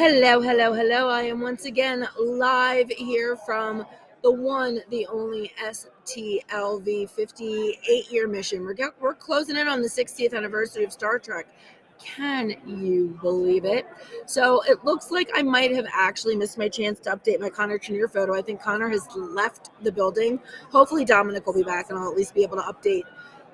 Hello, hello, hello. I am once again live here from the one, the only STLV 58-year mission. We're closing in on the 60th anniversary of Star Trek. Can you believe it? So it looks like I might have actually missed my chance to update my Connor Chenier photo. I think Connor has left the building. Hopefully Dominic will be back and I'll at least be able to update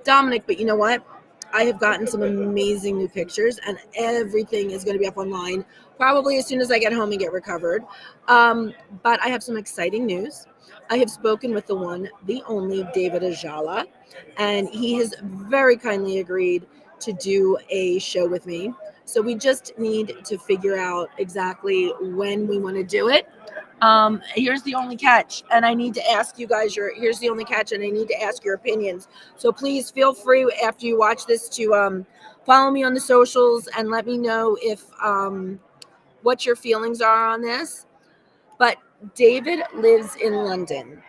Dominic. But you know what? I have gotten some amazing new pictures and everything is going to be up online probably as soon as I get home and get recovered. But I have some exciting news. I have spoken with the one, the only David Ajala, and he has very kindly agreed to do a show with me. So we just need to figure out exactly when we want to do it. Here's the only catch, and I need to ask you guys here's the only catch, and I need to ask your opinions. So please feel free after you watch this to follow me on the socials and let me know if what your feelings are on this. But David lives in London.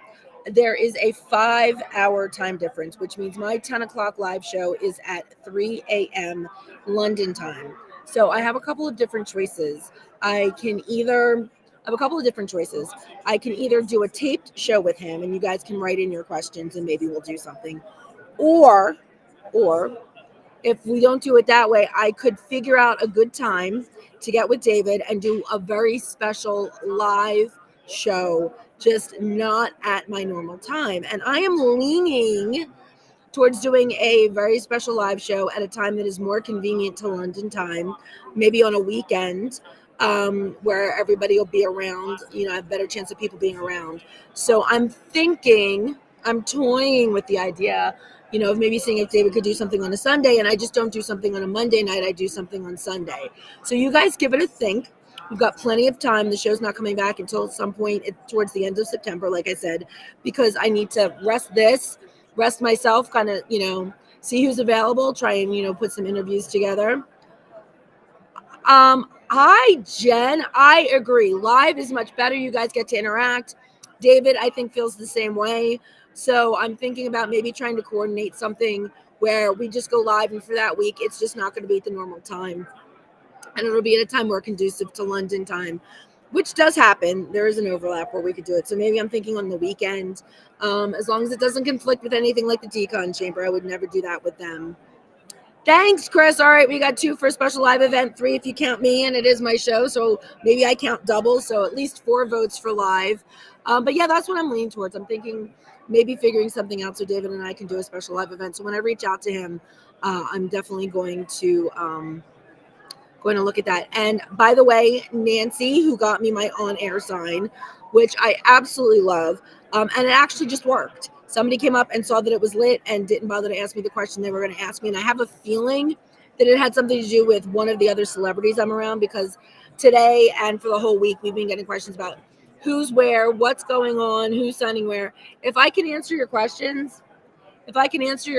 There is a 5-hour time difference, which means my 10 o'clock live show is at 3 a.m. London time. So I have a couple of different choices. I have a couple of different choices. I can either do a taped show with him and you guys can write in your questions and maybe we'll do something. Or if we don't do it that way, I could figure out a good time to get with David and do a very special live show, just not at my normal time. And I am leaning towards doing a very special live show at a time that is more convenient to London time, maybe on a weekend, where everybody will be around, I have a better chance of people being around. So I'm toying with the idea, of maybe seeing if David could do something on a Sunday, and I just don't do something on a Monday night, I do something on Sunday. So you guys give it a think. We've got plenty of time. The show's not coming back until some point towards the end of September, like I said, because I need to rest myself, kind of, see who's available, try and, put some interviews together. Hi, Jen. I agree. Live is much better. You guys get to interact. David, I think, feels the same way. So I'm thinking about maybe trying to coordinate something where we just go live, and for that week, it's just not going to be at the normal time. And it'll be at a time more conducive to London time, which does happen. There is an overlap where we could do it. So maybe I'm thinking on the weekend, as long as it doesn't conflict with anything like the Decon Chamber. I would never do that with them. Thanks, Chris. All right, we got 2 for a special live event, 3 if you count me, and it is my show, so maybe I count double, so at least 4 votes for live. But yeah, that's what I'm leaning towards. I'm thinking maybe figuring something out so David and I can do a special live event. So when I reach out to him, I'm definitely going to look at that. And by the way, Nancy, who got me my on-air sign, which I absolutely love, and it actually just worked. Somebody came up and saw that it was lit and didn't bother to ask me the question they were going to ask me. And I have a feeling that it had something to do with one of the other celebrities I'm around, because today and for the whole week, we've been getting questions about who's where, what's going on, who's signing where. If I can answer your questions, I will. If I can answer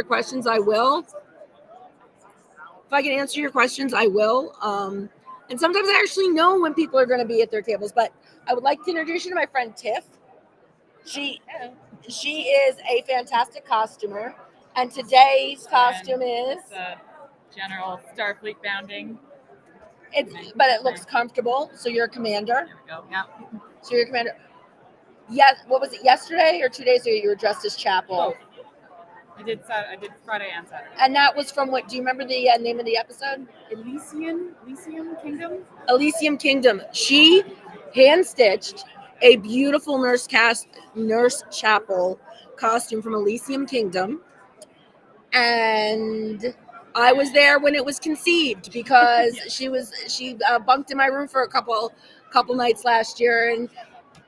your questions, I will. And sometimes I actually know when people are going to be at their tables. But I would like to introduce you to my friend Tiff. She is a fantastic costumer, and today's costume is general Starfleet bounding. But it looks comfortable. So you're a commander. There we go. Yeah. So you're a commander. Yes. What was it? Yesterday or 2 days ago? You were dressed as Chapel. Oh. I did Friday and Saturday. And that was from what? Do you remember the name of the episode? Elysium Kingdom. Elysium Kingdom. She hand stitched a beautiful Nurse Chapel costume from Elysium Kingdom, and I was there when it was conceived because she bunked in my room for a couple nights last year, and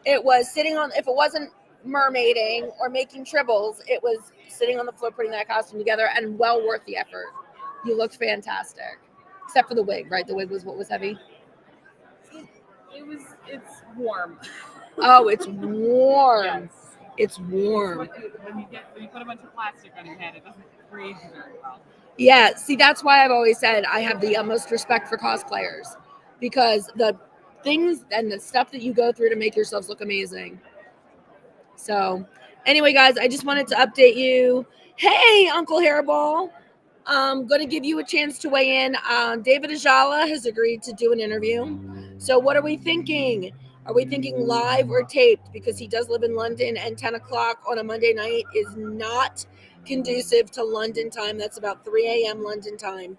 it was sitting on. If it wasn't mermaiding or making tribbles, it was sitting on the floor putting that costume together, and well worth the effort. You looked fantastic, except for the wig, right? The wig was what was heavy. It's warm. Oh, it's warm. Yes. It's warm. When you put a bunch of plastic on your head, it doesn't breathe very well. Yeah, see, that's why I've always said I have the utmost respect for cosplayers, because the things and the stuff that you go through to make yourselves look amazing. So anyway, guys, I just wanted to update you. Hey, Uncle Hairball. I'm going to give you a chance to weigh in. David Ajala has agreed to do an interview. So what are we thinking? Are we thinking live or taped? Because he does live in London, and 10 o'clock on a Monday night is not conducive to London time. That's about 3 a.m. London time.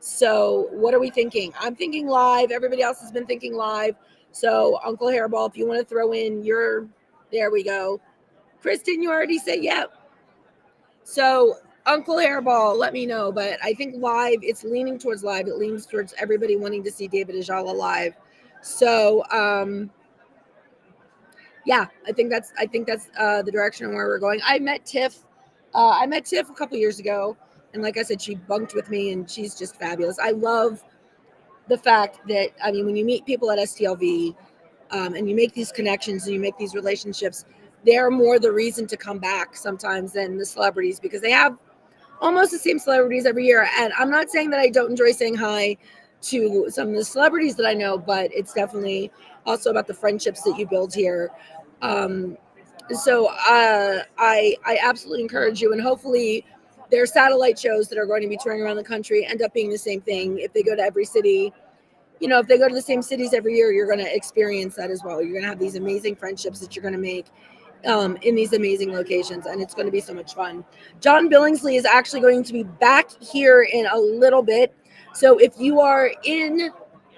So what are we thinking? I'm thinking live. Everybody else has been thinking live. So Uncle Hairball, if you want to throw in your, there we go. Kristen, you already said yep. So Uncle Hairball, let me know. But I think live, it's leaning towards live. It leans towards everybody wanting to see David Ajala live. So yeah, I think that's the direction where we're going. I met Tiff a couple years ago, and like I said, she bunked with me, and she's just fabulous. I love the fact that, I mean, when you meet people at STLV, and you make these connections and you make these relationships, they're more the reason to come back sometimes than the celebrities, because they have almost the same celebrities every year. And I'm not saying that I don't enjoy saying hi to some of the celebrities that I know, but it's definitely also about the friendships that you build here. Um, so I absolutely encourage you, and hopefully their satellite shows that are going to be touring around the country end up being the same thing. If they go to every city, if they go to the same cities every year, you're going to experience that as well. You're going to have these amazing friendships that you're going to make in these amazing locations, and it's going to be so much fun. John Billingsley is actually going to be back here in a little bit. So if you are in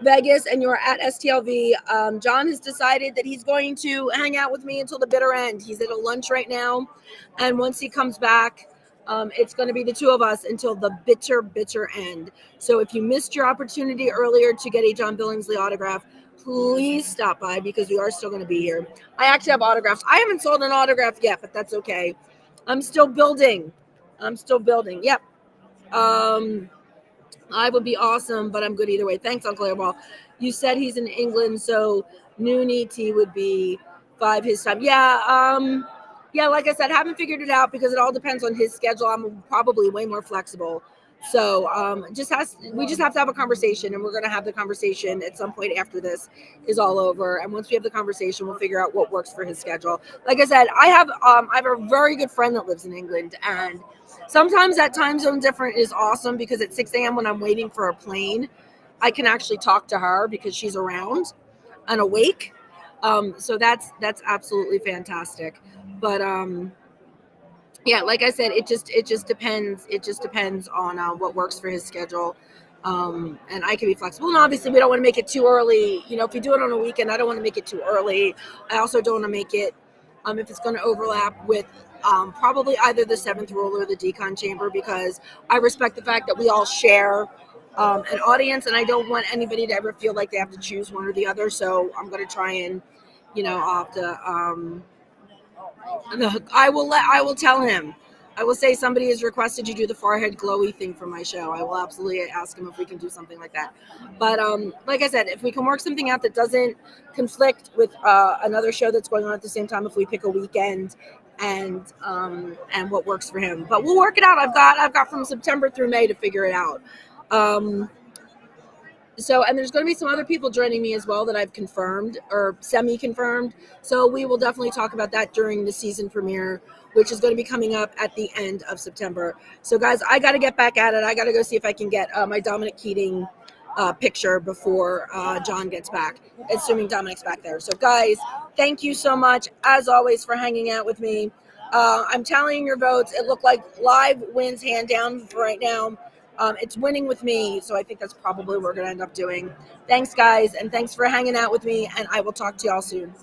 Vegas and you're at STLV, John has decided that he's going to hang out with me until the bitter end. He's at a lunch right now, and once he comes back, it's going to be the two of us until the bitter end. So if you missed your opportunity earlier to get a John Billingsley autograph, please stop by, because we are still going to be here. I actually have autographs. I haven't sold an autograph yet, but that's okay. I'm still building. Yep. I would be awesome, but I'm good either way. Thanks, Uncle Airball. You said he's in England, so noon ET would be 5 his time. Yeah, like I said, haven't figured it out because it all depends on his schedule. I'm probably way more flexible. So we just have to have a conversation, and we're going to have the conversation at some point after this is all over. And once we have the conversation, we'll figure out what works for his schedule. Like I said, I have a very good friend that lives in England, and sometimes that time zone difference is awesome, because at 6 a.m. when I'm waiting for a plane, I can actually talk to her because she's around and awake. So that's absolutely fantastic. But yeah, like I said, it just depends. It just depends on what works for his schedule. And I can be flexible. And obviously, we don't want to make it too early. If you do it on a weekend, I don't want to make it too early. I also don't want to make it if it's going to overlap with probably either the seventh rule or the decon chamber, because I respect the fact that we all share an audience, and I don't want anybody to ever feel like they have to choose one or the other. So I'm going to try and, I'll have to. I will tell him. I will say somebody has requested you do the forehead glowy thing for my show. I will absolutely ask him if we can do something like that. But like I said, if we can work something out that doesn't conflict with another show that's going on at the same time, if we pick a weekend and what works for him. But we'll work it out. I've got from September through May to figure it out. So, and there's going to be some other people joining me as well that I've confirmed or semi-confirmed. So we will definitely talk about that during the season premiere, which is going to be coming up at the end of September. So guys, I got to get back at it. I got to go see if I can get my Dominic Keating picture before John gets back, assuming Dominic's back there. So guys, thank you so much, as always, for hanging out with me. I'm tallying your votes. It looked like live wins hand down for right now. It's winning with me, so I think that's probably what we're going to end up doing. Thanks, guys, and thanks for hanging out with me, and I will talk to y'all soon.